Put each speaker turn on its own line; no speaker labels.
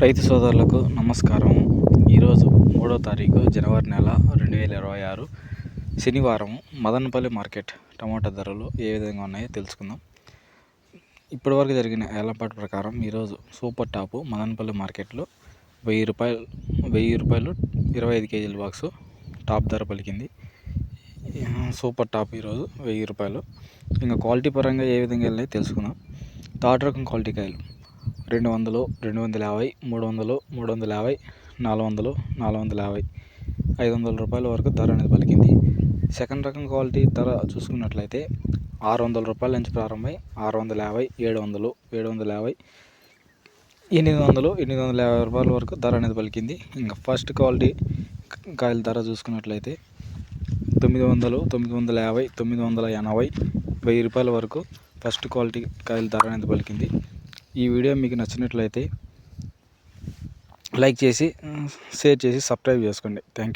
రైతు సోదరులకు నమస్కారం. ఈరోజు 3వ తారీఖు జనవరి నెల 2026 శనివారం. మదనపల్లి మార్కెట్ టమాటా ధరలు ఏ విధంగా ఉన్నాయో తెలుసుకుందాం. ఇప్పటివరకు జరిగిన ఏళ్లపాటు ప్రకారం ఈరోజు సూపర్ టాపు మదనపల్లి మార్కెట్లో ₹1000 25 కేజీల బాక్సు టాప్ ధర పలికింది. సూపర్ టాప్ ఈరోజు ₹1000. ఇంకా క్వాలిటీ పరంగా ఏ విధంగా వెళ్ళాయో తెలుసుకుందాం. థర్డ్ రకం క్వాలిటీ కాయలు 200, 250, 300, 350, 400, 450, ₹500 వరకు ధర అనేది పలికింది. సెకండ్ రకం క్వాలిటీ ధర చూసుకున్నట్లయితే ₹600 నుంచి ప్రారంభమై ₹650, ₹700, ₹750, ₹800, ₹850 వరకు ధర అనేది పలికింది. ఇంకా ఫస్ట్ క్వాలిటీ కాయల ధర చూసుకున్నట్లయితే ₹900, ₹950, ₹980, ₹1000 వరకు ఫస్ట్ క్వాలిటీ కాయల ధర అనేది పలికింది. ఈ వీడియో మీకు నచ్చినట్లయితే లైక్ చేసి, షేర్ చేసి, సబ్స్క్రైబ్ చేసుకోండి. Thank you.